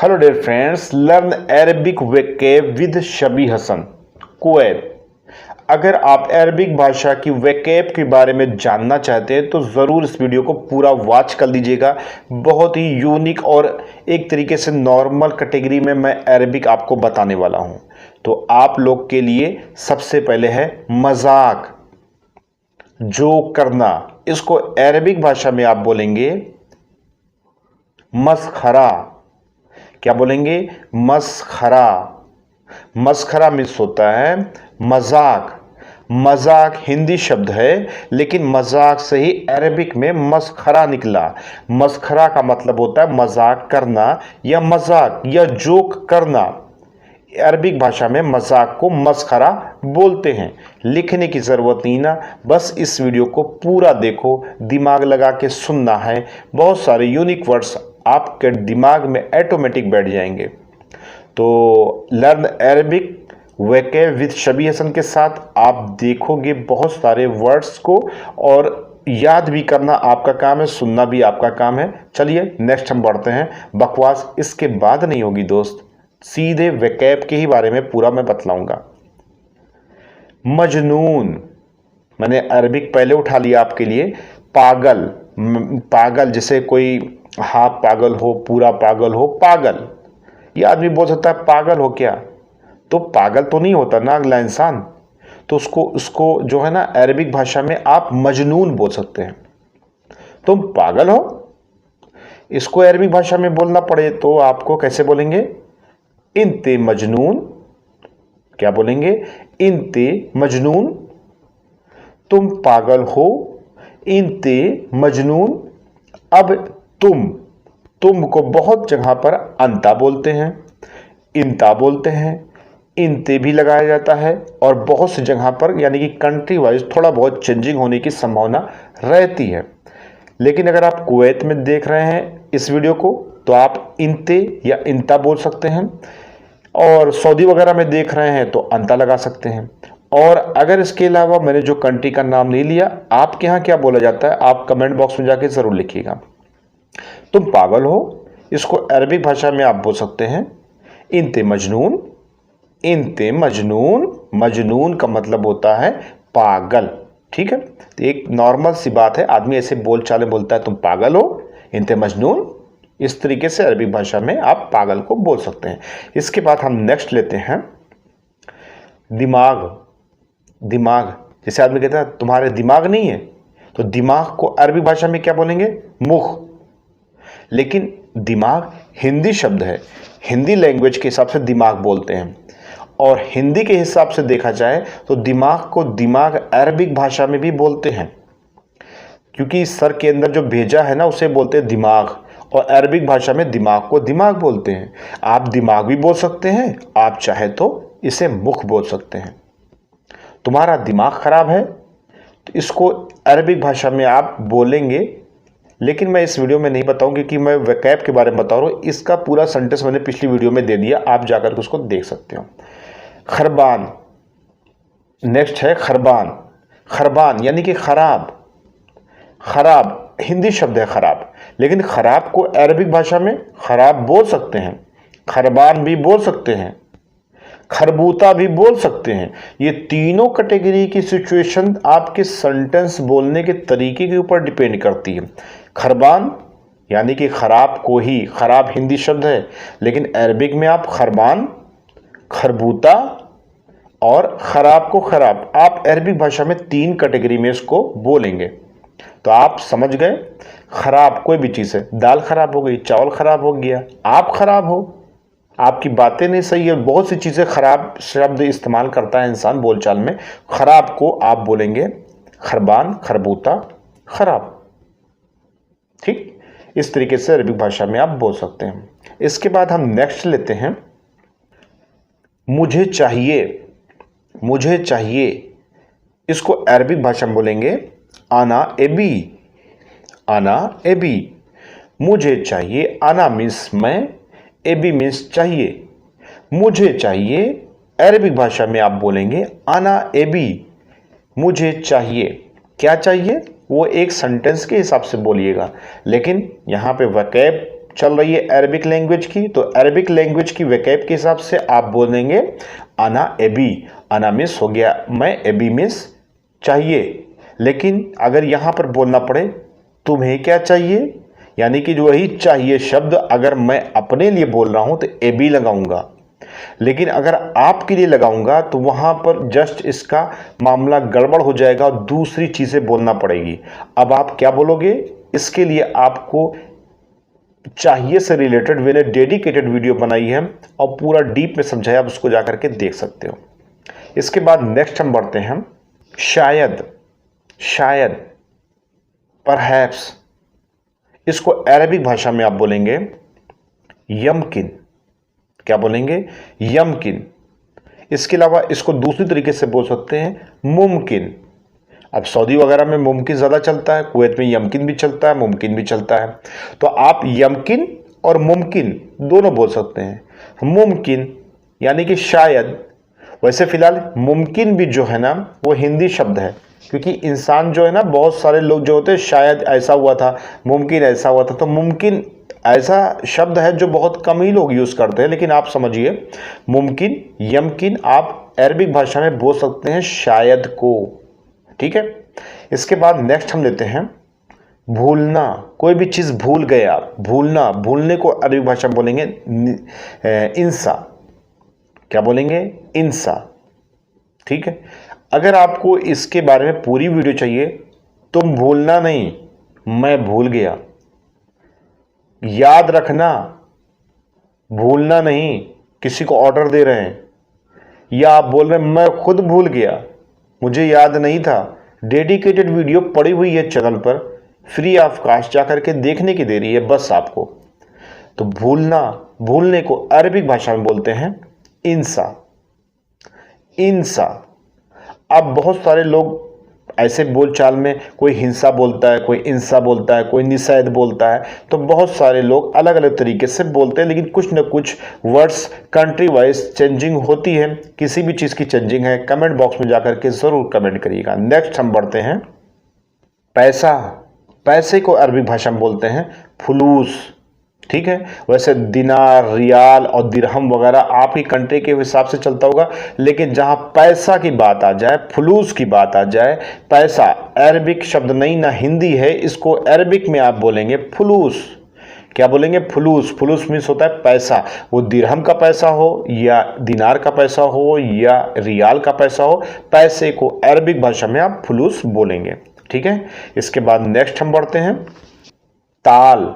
Hello dear friends, learn Arabic vocab with Shabi Hasan Kuwait. अगर आप Arabic भाषा की वोकैब के बारे में जानना चाहते हैं तो ज़रूर इस वीडियो को पूरा वॉच कर लीजिएगा। बहुत ही यूनिक और एक तरीके से नॉर्मल कैटेगरी में मैं अरबिक आपको बताने वाला हूं। तो आप लोग के लिए सबसे पहले है मजाक, जोक करना। इसको अरबिक भाषा में आप बोलेंगे मसखरा। क्या बोलेंगे? मसखरा। मसखरा मीन्स होता है मजाक। मजाक हिंदी शब्द है, लेकिन मजाक से ही अरबिक में मसखरा निकला। मसखरा का मतलब होता है मजाक करना या मजाक या जोक करना। अरबिक भाषा में मजाक को मसखरा बोलते हैं। लिखने की ज़रूरत नहीं ना, बस इस वीडियो को पूरा देखो, दिमाग लगा के सुनना है। बहुत सारे यूनिक वर्ड्स आपके दिमाग में ऑटोमेटिक बैठ जाएंगे। तो learn Arabic vocab with Shabi Hasan के साथ आप देखोगे बहुत सारे वर्ड्स को, और याद भी करना आपका काम है, सुनना भी आपका काम है। चलिए नेक्स्ट हम बढ़ते हैं। बकवास इसके बाद नहीं होगी दोस्त, सीधे वोकैब के ही बारे में पूरा मैं बतलाऊंगा। मजनून, मैंने अरबिक पहले उठा लिया आपके लिए। पागल, पागल जैसे कोई हाफ पागल हो, पूरा पागल हो, पागल। ये आदमी बोल सकता है पागल हो क्या, तो पागल तो नहीं होता ना अगला इंसान। तो उसको जो है ना अरबिक भाषा में आप मजनून बोल सकते हैं। तुम पागल हो। इसको अरबिक भाषा में बोलना पड़े तो आपको कैसे बोलेंगे? इंते मजनून। क्या बोलेंगे? इंते मजनून। तुम पागल हो, इंते मजनून। अब तुम को बहुत जगह पर अंता बोलते हैं, इंता बोलते हैं, इंते भी लगाया जाता है, और बहुत सी जगह पर यानी कि कंट्री वाइज थोड़ा बहुत चेंजिंग होने की संभावना रहती है। लेकिन अगर आप कुवैत में देख रहे हैं इस वीडियो को तो आप इंते या इंता बोल सकते हैं, और सऊदी वगैरह में देख रहे हैं तो अंता लगा सकते हैं। और अगर इसके अलावा मैंने जो कंट्री का नाम नहीं लिया, आपके यहाँ क्या बोला जाता है आप कमेंट बॉक्स में जाके ज़रूर लिखिएगा। तुम पागल हो, इसको अरबिक भाषा में आप बोल सकते हैं इंते मजनून। इंते मजनून, मजनून का मतलब होता है पागल। ठीक है, तो एक नॉर्मल सी बात है, आदमी ऐसे बोल चाले बोलता है तुम पागल हो, इंते मजनून। इस तरीके से अरबिक भाषा में आप पागल को बोल सकते हैं। इसके बाद हम नेक्स्ट लेते हैं दिमाग। दिमाग जैसे आदमी कहता है तुम्हारे दिमाग नहीं है, तो दिमाग को अरबी भाषा में क्या बोलेंगे? मुख। लेकिन दिमाग हिंदी शब्द है, हिंदी लैंग्वेज के हिसाब से दिमाग बोलते हैं। और हिंदी के हिसाब से देखा जाए तो दिमाग को दिमाग अरबिक भाषा में भी बोलते हैं, क्योंकि सर के अंदर जो भेजा है ना उसे बोलते हैं दिमाग, और अरबिक भाषा में दिमाग को दिमाग बोलते हैं। आप दिमाग भी बोल सकते हैं, आप चाहे तो इसे मुख बोल सकते हैं। तुम्हारा दिमाग खराब है, तो इसको अरबिक भाषा में आप बोलेंगे, लेकिन मैं इस वीडियो में नहीं बताऊं क्योंकि मैं वोकैब के बारे में बता रहा हूं। इसका पूरा सेंटेंस मैंने पिछली वीडियो में दे दिया, आप जाकर के उसको देख सकते हो। खरबान, नेक्स्ट है खरबान। खरबान यानी कि खराब। खराब हिंदी शब्द है खराब, लेकिन खराब को अरबिक भाषा में खराब बोल सकते हैं, खरबान भी बोल सकते हैं, खरबूता भी बोल सकते हैं। ये तीनों कैटेगरी की सिचुएशन आपके सेंटेंस बोलने के तरीके के ऊपर डिपेंड करती है। खरबान यानी कि खराब को ही, खराब हिंदी शब्द है, लेकिन अरबिक में आप खरबान, खरबूता और खराब को खराब, आप अरबिक भाषा में तीन कैटेगरी में इसको बोलेंगे। तो आप समझ गए, खराब कोई भी चीज़ है, दाल खराब हो गई, चावल खराब हो गया, आप खराब हो, आपकी बातें नहीं सही है, बहुत सी चीज़ें खराब शब्द इस्तेमाल करता है इंसान बोलचाल में। खराब को आप बोलेंगे खरबान, खरबूता, खराब। ठीक, इस तरीके से अरबिक भाषा में आप बोल सकते हैं। इसके बाद हम नेक्स्ट लेते हैं मुझे चाहिए। मुझे चाहिए, इसको अरबिक भाषा में बोलेंगे आना एबी। आना एबी, मुझे चाहिए। आना मीन्स मैं, एबी मीन्स चाहिए। मुझे चाहिए अरबिक भाषा में आप बोलेंगे आना एबी। मुझे चाहिए, क्या चाहिए वो एक सेंटेंस के हिसाब से बोलिएगा, लेकिन यहाँ पे वोकैब चल रही है अरबिक लैंग्वेज की, तो अरबिक लैंग्वेज की वैकैब के हिसाब से आप बोलेंगे अना एबी। अना मीन्स हो गया मैं, एबी मीन्स चाहिए। लेकिन अगर यहाँ पर बोलना पड़े तुम्हें क्या चाहिए, यानी कि जो वही चाहिए शब्द अगर मैं अपने लिए बोल रहा हूँ तो एबी लगाऊंगा, लेकिन अगर आपके लिए लगाऊंगा तो वहां पर जस्ट इसका मामला गड़बड़ हो जाएगा और दूसरी चीजें बोलना पड़ेगी। अब आप क्या बोलोगे, इसके लिए आपको चाहिए से रिलेटेड मैंने डेडिकेटेड वीडियो बनाई है और पूरा डीप में समझाया, आप उसको जाकर के देख सकते हो। इसके बाद नेक्स्ट हम बढ़ते हैं शायद। शायद परहैप्स, इसको अरबिक भाषा में आप बोलेंगे यमकिन। क्या बोलेंगे, यमकिन। इसके अलावा इसको दूसरी तरीके से बोल सकते हैं मुमकिन। अब सऊदी वगैरह में मुमकिन ज़्यादा चलता है, कुवैत में यमकिन भी चलता है, मुमकिन भी चलता है। तो आप यमकिन और मुमकिन दोनों बोल सकते हैं। मुमकिन यानी कि शायद, वैसे फिलहाल मुमकिन भी जो है ना वो हिंदी शब्द है, क्योंकि इंसान जो है ना, बहुत सारे लोग जो होते हैं शायद ऐसा हुआ था, मुमकिन ऐसा हुआ था, तो मुमकिन ऐसा शब्द है जो बहुत कम ही लोग यूज़ करते हैं। लेकिन आप समझिए मुमकिन, यमकिन आप अरबिक भाषा में बोल सकते हैं शायद को। ठीक है। इसके बाद नेक्स्ट हम लेते हैं भूलना। कोई भी चीज़ भूल गया, भूलना, भूलने को अरबी भाषा में बोलेंगे इंसा। क्या बोलेंगे, इंसा। ठीक है। अगर आपको इसके बारे में पूरी वीडियो चाहिए, तुम भूलना नहीं मैं भूल गया, याद रखना, भूलना नहीं किसी को ऑर्डर दे रहे हैं, या आप बोल रहे हैं मैं खुद भूल गया, मुझे याद नहीं था। डेडिकेटेड वीडियो पड़ी हुई है चैनल पर, फ्री ऑफ कास्ट जाकर के देखने की देरी है बस आपको। तो भूलना, भूलने को अरबिक भाषा में बोलते हैं इंसा। इंसा। अब बहुत सारे लोग ऐसे बोलचाल में, कोई हिंसा बोलता है, कोई इंसा बोलता है, कोई निषेध बोलता है, तो बहुत सारे लोग अलग अलग तरीके से बोलते हैं, लेकिन कुछ न कुछ वर्ड्स कंट्री वाइज चेंजिंग होती है। किसी भी चीज़ की चेंजिंग है, कमेंट बॉक्स में जाकर के ज़रूर कमेंट करिएगा। नेक्स्ट हम बढ़ते हैं पैसा। पैसे को अरबी भाषा में बोलते हैं फुलूस। ठीक है। वैसे दिनार, रियाल और दिरहम वगैरह आपकी कंट्री के हिसाब से चलता होगा, लेकिन जहां पैसा की बात आ जाए, फुलूस की बात आ जाए, पैसा अरबिक शब्द नहीं ना हिंदी है, इसको अरबिक में आप बोलेंगे फुलूस। क्या बोलेंगे, फुलूस। फुलूस मीन्स होता है पैसा, वो दिरहम का पैसा हो या दिनार का पैसा हो या रियाल का पैसा हो, पैसे को अरबिक भाषा में आप फुलूस बोलेंगे। ठीक है। इसके बाद नेक्स्ट हम बढ़ते हैं ताल।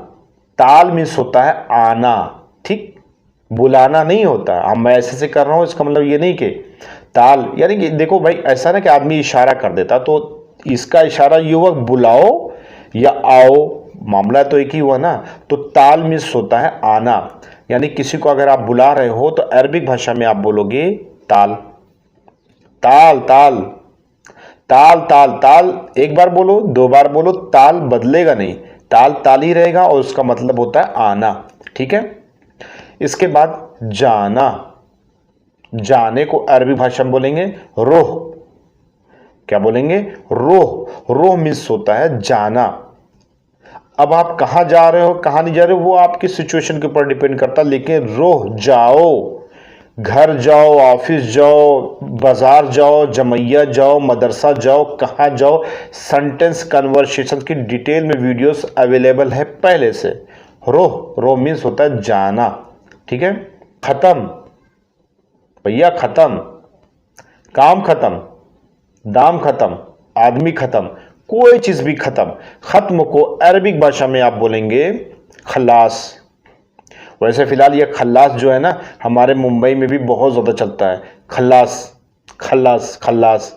ताल मीन्स होता है आना। ठीक, बुलाना नहीं होता। अब मैं ऐसे कर रहा हूं, इसका मतलब ये नहीं कि ताल, यानी कि देखो भाई ऐसा ना कि आदमी इशारा कर देता, तो इसका इशारा युवक बुलाओ या आओ, मामला तो एक ही हुआ ना। तो ताल मीन्स होता है आना, यानी किसी को अगर आप बुला रहे हो तो अरबिक भाषा में आप बोलोगे ताल। ताल ताल ताल ताल ताल, एक बार बोलो, दो बार बोलो, ताल बदलेगा नहीं, ताल ताल ही रहेगा और उसका मतलब होता है आना। ठीक है। इसके बाद जाना। जाने को अरबी भाषा में बोलेंगे रोह। क्या बोलेंगे, रोह। रोह मीन्स होता है जाना। अब आप कहां जा रहे हो, कहां नहीं जा रहे हो, वो आपकी सिचुएशन के ऊपर डिपेंड करता, लेकिन रोह जाओ, घर जाओ, ऑफिस जाओ, बाजार जाओ, जमैया जाओ, मदरसा जाओ, कहाँ जाओ, सेंटेंस कन्वर्सेशन की डिटेल में वीडियोस अवेलेबल है पहले से। रोह, रोह मीन्स होता है जाना। ठीक है। खत्म, भैया खत्म, काम खत्म, दाम खत्म, आदमी खत्म, कोई चीज भी खत्म। खत्म को अरबिक भाषा में आप बोलेंगे खल्लास। वैसे फिलहाल ये खल्लास जो है ना, हमारे मुंबई में भी बहुत ज़्यादा चलता है, खल्लास खल्लास खल्लास।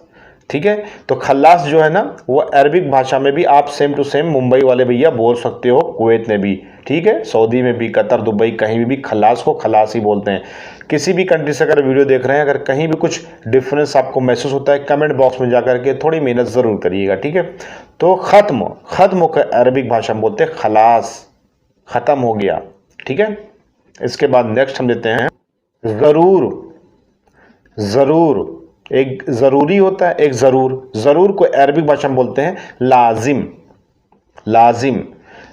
ठीक है। तो खल्लास जो है ना, वो अरबिक भाषा में भी आप सेम टू सेम मुंबई वाले भैया बोल सकते हो, कुवैत में भी, ठीक है, सऊदी में भी, कतर, दुबई, कहीं भी खल्लास को खल्लास ही बोलते हैं। किसी भी कंट्री से अगर वीडियो देख रहे हैं, अगर कहीं भी कुछ डिफरेंस आपको महसूस होता है, कमेंट बॉक्स में जाकर के थोड़ी मेहनत ज़रूर करिएगा। ठीक है। तो ख़त्म, ख़त्म को अरबिक भाषा में बोलते हैं खलास, ख़त्म हो गया। ठीक है। इसके बाद नेक्स्ट हम लेते हैं ज़रूर। ज़रूर एक ज़रूरी होता है, एक ज़रूर। ज़रूर को अरबिक भाषा में बोलते हैं लाजिम। लाजिम,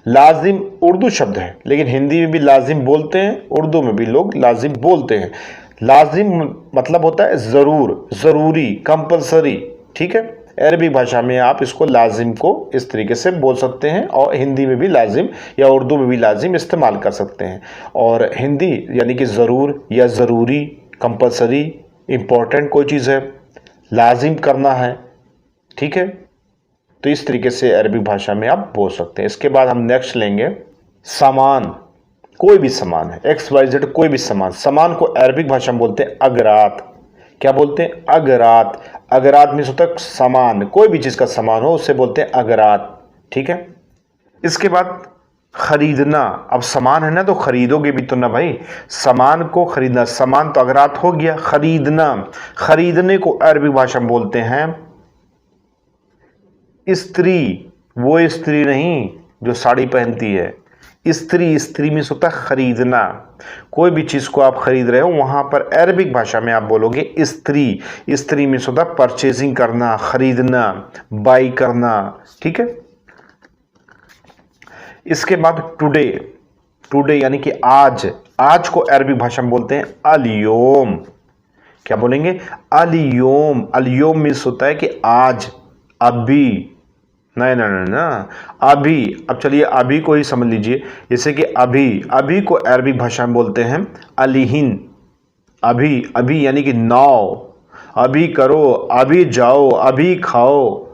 लाजिम उर्दू शब्द है, लेकिन हिंदी में भी लाजिम बोलते हैं, उर्दू में भी लोग लाजिम बोलते हैं। लाजिम मतलब होता है ज़रूर, ज़रूरी, कंपलसरी। ठीक है, अरबी भाषा में आप इसको लाजिम को इस तरीके से बोल सकते हैं, और हिंदी में भी लाजिम या उर्दू में भी लाजिम इस्तेमाल कर सकते हैं। और हिंदी यानी कि ज़रूर या ज़रूरी, कंपलसरी, इम्पोर्टेंट कोई चीज़ है, लाजिम करना है। ठीक है, तो इस तरीके से अरबी भाषा में आप बोल सकते हैं। इसके बाद हम नेक्स्ट लेंगे सामान। कोई भी सामान है, XYZ कोई भी सामान, सामान को अरबिक भाषा में बोलते हैं अगरात। क्या बोलते हैं? अगरात। अगरात मीन्स होता है सामान, कोई भी चीज़ का सामान हो उससे बोलते हैं अगरात। ठीक है, इसके बाद खरीदना। अब सामान है ना, तो खरीदोगे भी तो ना भाई, सामान को खरीदना, सामान तो अगरात हो गया। खरीदना, खरीदने को अरबी भाषा में बोलते हैं स्त्री। वो स्त्री नहीं जो साड़ी पहनती है, स्त्री। स्त्री मीन्स होता है खरीदना। कोई भी चीज़ को आप खरीद रहे हो वहाँ पर अरबिक भाषा में आप बोलोगे स्त्री। स्त्री मीन्स होता है परचेजिंग करना, खरीदना, बाई करना। ठीक है, इसके बाद टुडे। टुडे यानी कि आज। आज को अरबिक भाषा में बोलते हैं अल-यौम। क्या बोलेंगे? अल-यौम। अल-यौम मीन्स होता है कि आज, अभी। नहीं ना ना ना, अभी। अब चलिए अभी को ही समझ लीजिए, जैसे कि अभी। अभी को अरबिक भाषा में बोलते हैं अलिहिन। अभी, अभी यानी कि नाउ। अभी करो, अभी जाओ, अभी खाओ,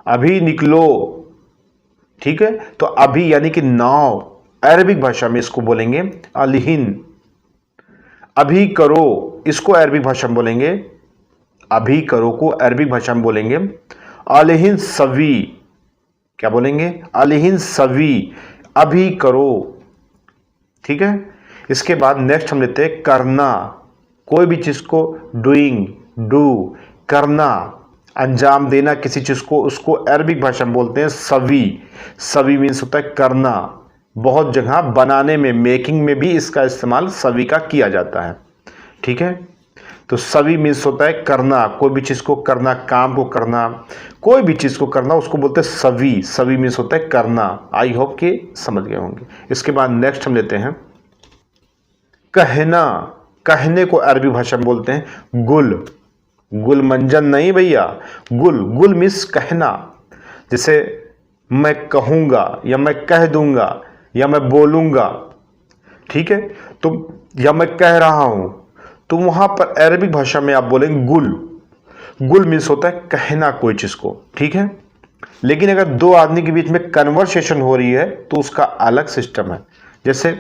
अभी निकलो। ठीक है, तो अभी यानी कि नाउ, अरबिक भाषा में इसको बोलेंगे अलिहिन। अभी करो, इसको अरबिक भाषा में बोलेंगे, अभी करो को अरबिक भाषा में बोलेंगे अलिहिन सवी। क्या बोलेंगे? अलिहिन सवी, अभी करो। ठीक है, इसके बाद नेक्स्ट हम लेते हैं करना। कोई भी चीज़ को डूइंग, डू, करना, अंजाम देना किसी चीज़ को, उसको अरबिक भाषा में बोलते हैं सवी। सवी मीन्स होता है करना। बहुत जगह बनाने में, मेकिंग में भी इसका इस्तेमाल सवी का किया जाता है। ठीक है, तो सवी मीन्स होता है करना, कोई भी चीज़ को करना, काम को करना, कोई भी चीज़ को करना, उसको बोलते हैं सवी। सवी मीन्स होता है करना। आई होप कि समझ गए होंगे। इसके बाद नेक्स्ट हम लेते हैं कहना। कहने को अरबी भाषा में बोलते हैं गुल। गुल मंजन नहीं भैया, गुल। गुल मीन्स कहना। जैसे मैं कहूँगा, या मैं कह दूंगा, या मैं बोलूँगा। ठीक है, तो या मैं कह रहा हूँ, तो वहाँ पर अरबिक भाषा में आप बोलेंगे गुल। गुल मीन्स होता है कहना कोई चीज़ को। ठीक है, लेकिन अगर दो आदमी के बीच में कन्वर्सेशन हो रही है तो उसका अलग सिस्टम है। जैसे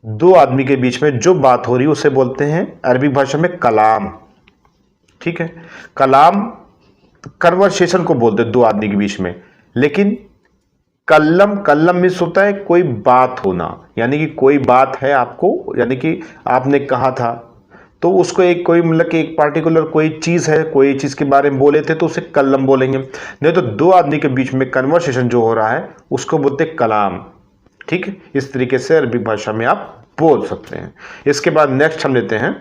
दो आदमी के बीच में जो बात हो रही है उसे बोलते हैं अरबिक भाषा में कलाम। ठीक है, कलाम कन्वर्सेशन को बोलते हैं दो आदमी के बीच में। लेकिन कल्लम, कल्लम मीन्स होता है कोई बात होना, यानी कि कोई बात है आपको, यानी कि आपने कहा था तो उसको एक कोई मतलब कि एक पार्टिकुलर कोई चीज़ है, कोई चीज़ के बारे में बोले थे तो उसे कल्लम बोलेंगे। नहीं तो दो आदमी के बीच में कन्वर्सेशन जो हो रहा है उसको बोलते कलाम। ठीक है, इस तरीके से अरबिक भाषा में आप बोल सकते हैं। इसके बाद नेक्स्ट हम लेते हैं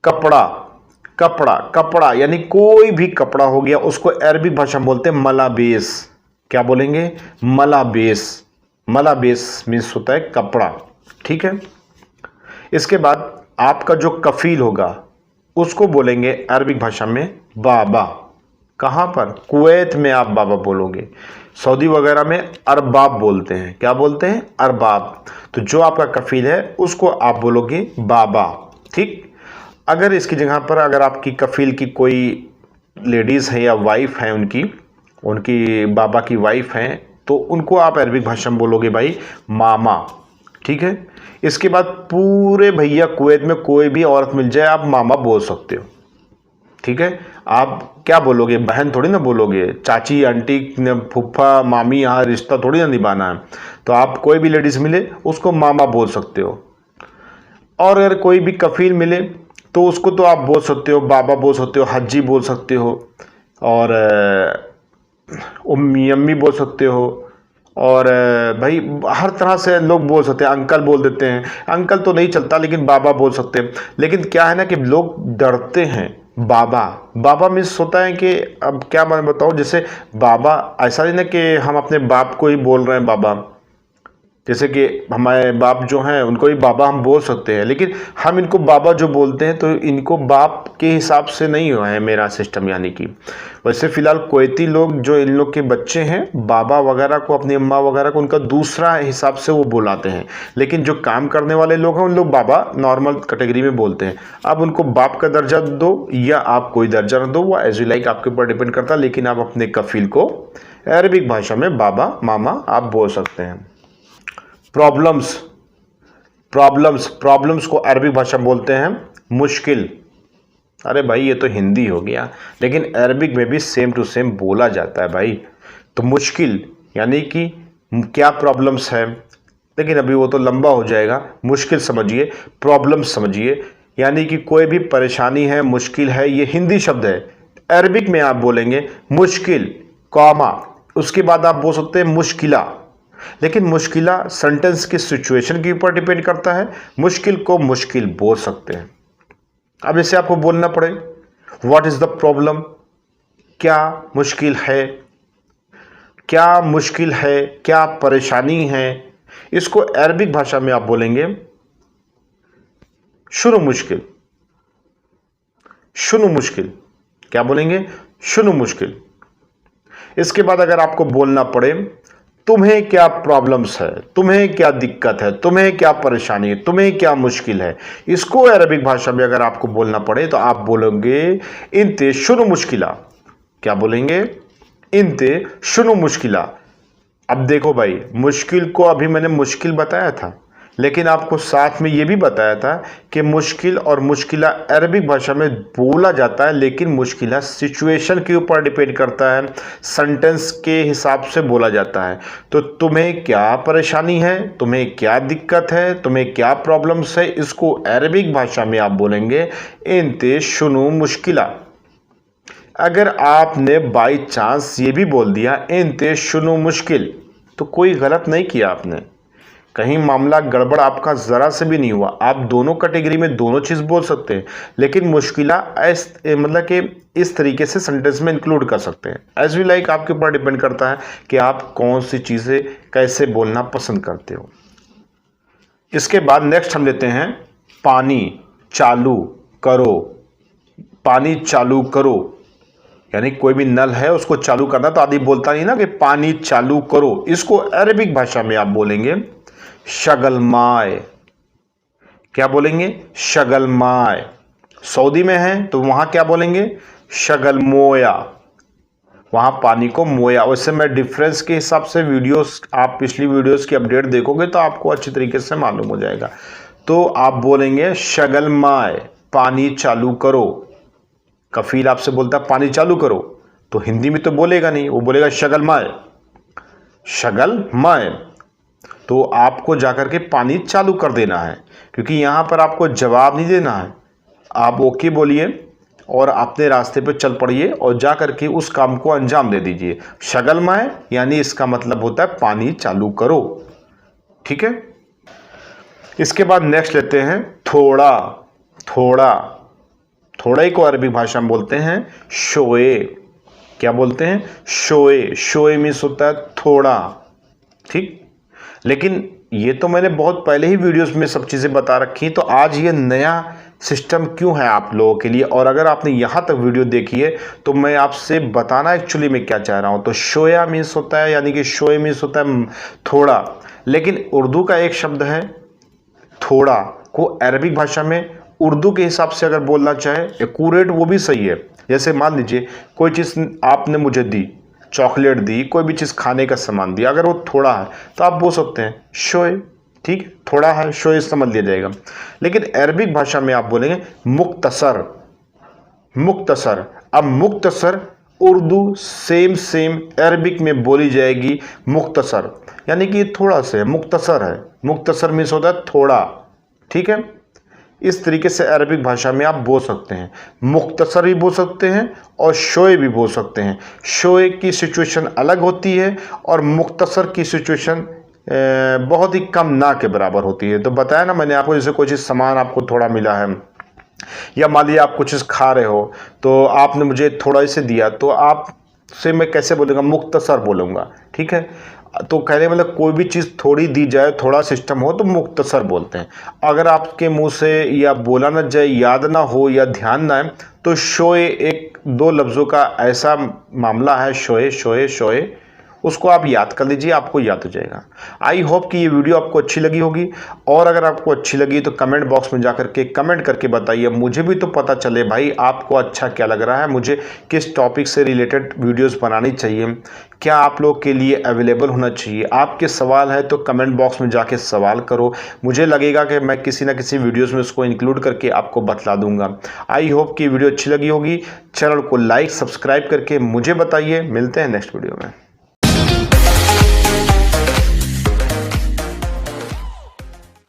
कपड़ा। कपड़ा, कपड़ा यानी कोई भी कपड़ा हो गया, उसको अरबिक भाषा में बोलते हैं मलाबेस। क्या बोलेंगे? मलाबेस। मलाबेस मीन्स होता है कपड़ा। ठीक है, इसके बाद आपका जो कफील होगा उसको बोलेंगे अरबिक भाषा में बाबा। कहाँ पर? कुवैत में आप बाबा बोलोगे। सऊदी वगैरह में अरबाब बोलते हैं। क्या बोलते हैं? अरबाब। तो जो आपका कफील है उसको आप बोलोगे बाबा। ठीक, अगर इसकी जगह पर अगर आपकी कफील की कोई लेडीज़ है या वाइफ है, उनकी बाबा की वाइफ हैं, तो उनको आप अरबिक भाषा में बोलोगे भाई मामा। ठीक है, इसके बाद पूरे भैया कुवैत में कोई भी औरत मिल जाए आप मामा बोल सकते हो। ठीक है, आप क्या बोलोगे? बहन थोड़ी ना बोलोगे, चाची, आंटी, फूफा, मामी, यहाँ रिश्ता थोड़ी ना निभाना है। तो आप कोई भी लेडीज़ मिले उसको मामा बोल सकते हो। और अगर कोई भी कफील मिले तो उसको तो आप बोल सकते हो बाबा बोल सकते हो, हज्जी बोल सकते हो, और उम्मी अम्मी बोल सकते हो, और भाई हर तरह से लोग बोल सकते हैं। अंकल बोल देते हैं, अंकल तो नहीं चलता लेकिन बाबा बोल सकते हैं। लेकिन क्या है ना कि लोग डरते हैं बाबा, बाबा मीन्स होता है कि अब क्या मैं बताऊँ, जैसे बाबा ऐसा नहीं ना कि हम अपने बाप को ही बोल रहे हैं बाबा, जैसे कि हमारे बाप जो हैं उनको भी बाबा हम बोल सकते हैं, लेकिन हम इनको बाबा जो बोलते हैं तो इनको बाप के हिसाब से नहीं हुआ है मेरा सिस्टम। यानी कि वैसे फ़िलहाल कोयती लोग जो इन लोग के बच्चे हैं, बाबा वगैरह को, अपनी अम्मा वगैरह को उनका दूसरा हिसाब से वो बुलाते हैं, लेकिन जो काम करने वाले लोग हैं उन लोग बाबा नॉर्मल कैटेगरी में बोलते हैं। अब उनको बाप का दर्जा दो या आप कोई दर्जा न दो, वो एज यू लाइक आपके ऊपर डिपेंड करता है, लेकिन आप अपने कफील को अरबिक भाषा में बाबा, मामा आप बोल सकते हैं। प्रॉब्लम्स, प्रॉब्लम्स को अरबी भाषा में बोलते हैं मुश्किल। अरे भाई ये तो हिंदी हो गया, लेकिन अरबिक में भी सेम टू सेम बोला जाता है भाई। तो मुश्किल यानी कि क्या प्रॉब्लम्स है, लेकिन अभी वो तो लंबा हो जाएगा। मुश्किल समझिए, प्रॉब्लम्स समझिए, यानी कि कोई भी परेशानी है, मुश्किल है, ये हिंदी शब्द है। अरबिक में आप बोलेंगे मुश्किल कॉमा, उसके बाद आप बोल सकते हैं मुश्किला, लेकिन मुश्किला सेंटेंस की सिचुएशन के ऊपर डिपेंड करता है। मुश्किल को मुश्किल बोल सकते हैं। अब इसे आपको बोलना पड़े, व्हाट इज द प्रॉब्लम, क्या मुश्किल है, क्या मुश्किल है, क्या परेशानी है, इसको अरबिक भाषा में आप बोलेंगे शुनु मुश्किल। शुनु मुश्किल, क्या बोलेंगे, शुनु मुश्किल। इसके बाद अगर आपको बोलना पड़े तुम्हें क्या प्रॉब्लम्स है, तुम्हें क्या दिक्कत है, तुम्हें क्या परेशानी है, तुम्हें क्या मुश्किल है, इसको अरबिक भाषा में अगर आपको बोलना पड़े तो आप बोलोगे इंते शुनु मुश्किला। क्या बोलेंगे, इंते शुनु मुश्किला। अब देखो भाई, मुश्किल को अभी मैंने मुश्किल बताया था, लेकिन आपको साथ में ये भी बताया था कि मुश्किल और मुश्किला अरबिक भाषा में बोला जाता है, लेकिन मुश्किला सिचुएशन के ऊपर डिपेंड करता है, सेंटेंस के हिसाब से बोला जाता है। तो तुम्हें क्या परेशानी है, तुम्हें क्या दिक्कत है, तुम्हें क्या प्रॉब्लम्स है, इसको अरबिक भाषा में आप बोलेंगे इंते शुनु मुश्किला। अगर आपने बाई चांस ये भी बोल दिया इंते शुनु मुश्किल, तो कोई गलत नहीं किया आपने, कहीं मामला गड़बड़ आपका ज़रा से भी नहीं हुआ। आप दोनों कैटेगरी में दोनों चीज़ बोल सकते हैं, लेकिन मुश्किला मतलब कि इस तरीके से सेंटेंस में इंक्लूड कर सकते हैं। एज वी लाइक आपके ऊपर डिपेंड करता है कि आप कौन सी चीज़ें कैसे बोलना पसंद करते हो। इसके बाद नेक्स्ट हम लेते हैं पानी चालू करो। पानी चालू करो यानी कोई भी नल है उसको चालू करना, तो आदमी बोलता नहीं ना कि पानी चालू करो। इसको अरबिक भाषा में आप बोलेंगे शगलमाय। क्या बोलेंगे, शगलमाय। सऊदी में है तो वहां क्या बोलेंगे, शगलमोया, वहां पानी को मोया। वैसे मैं डिफरेंस के हिसाब से वीडियोस, आप पिछली वीडियोस की अपडेट देखोगे तो आपको अच्छी तरीके से मालूम हो जाएगा। तो आप बोलेंगे शगलमाय, पानी चालू करो। कफील आपसे बोलता है पानी चालू करो, तो हिंदी में तो बोलेगा नहीं, वो बोलेगा शगलमाय, शगलमाय। तो आपको जाकर के पानी चालू कर देना है, क्योंकि यहाँ पर आपको जवाब नहीं देना है। आप ओके बोलिए और अपने रास्ते पे चल पड़िए और जा करके उस काम को अंजाम दे दीजिए। शगलमाय यानी इसका मतलब होता है पानी चालू करो। ठीक है, इसके बाद नेक्स्ट लेते हैं थोड़ा। थोड़ा, थोड़ा ही को अरबी भाषा में बोलते हैं शोए। क्या बोलते हैं, शोए। शोए मीन्स होता है थोड़ा। ठीक, लेकिन ये तो मैंने बहुत पहले ही वीडियोस में सब चीज़ें बता रखी, तो आज ये नया सिस्टम क्यों है आप लोगों के लिए। और अगर आपने यहाँ तक वीडियो देखी है तो मैं आपसे बताना एक्चुअली मैं क्या चाह रहा हूँ। तो शोया मीन्स होता है, यानी कि शोए मीन्स होता है थोड़ा, लेकिन उर्दू का एक शब्द है थोड़ा को अरबिक भाषा में उर्दू के हिसाब से अगर बोलना चाहे एक्यूरेट, वो भी सही है। जैसे मान लीजिए कोई चीज़ आपने मुझे दी, चॉकलेट दी, कोई भी चीज़ खाने का सामान दिया, अगर वो थोड़ा है तो आप बोल सकते हैं शोए। ठीक, थोड़ा है, शोए समझ लिया जाएगा। लेकिन अरबिक भाषा में आप बोलेंगे मुख्तसर। मुख्तसर, अब मुख्तसर उर्दू सेम अरबिक में बोली जाएगी मुख्तसर, यानी कि थोड़ा से मुख्तसर है। मुख्तसर मीन्स होता है थोड़ा। ठीक है, इस तरीके से अरबिक भाषा में आप बोल सकते हैं। मुख्तसर भी बोल सकते हैं और शोए भी बोल सकते हैं। शोए की सिचुएशन अलग होती है और मुख्तसर की सिचुएशन बहुत ही कम ना के बराबर होती है। तो बताया ना मैंने आपको, जैसे कोई चीज़ सामान आपको थोड़ा मिला है, या मान लीजिए आप कुछ चीज़ खा रहे हो तो आपने मुझे थोड़ा से दिया, तो आपसे मैं कैसे बोलूँगा, मुख्तसर बोलूँगा, ठीक है। तो कहने मतलब कोई भी चीज़ थोड़ी दी जाए, थोड़ा सिस्टम हो तो मुख्तसर बोलते हैं। अगर आपके मुंह से या बोला ना जाए, याद ना हो या ध्यान ना आए, तो शोए एक दो लफ्ज़ों का ऐसा मामला है, शोए शोए शोए, उसको आप याद कर लीजिए, आपको याद हो जाएगा। आई होप कि ये वीडियो आपको अच्छी लगी होगी, और अगर आपको अच्छी लगी तो कमेंट बॉक्स में जाकर के कमेंट करके बताइए, मुझे भी तो पता चले भाई आपको अच्छा क्या लग रहा है, मुझे किस टॉपिक से रिलेटेड वीडियोस बनानी चाहिए, क्या आप लोग के लिए अवेलेबल होना चाहिए। आपके सवाल है तो कमेंट बॉक्स में जाके सवाल करो, मुझे लगेगा कि मैं किसी ना किसी वीडियोस में उसको इंक्लूड करके आपको बतला दूंगा। आई होप कि वीडियो अच्छी लगी होगी। चैनल को लाइक सब्सक्राइब करके मुझे बताइए। मिलते हैं नेक्स्ट वीडियो में।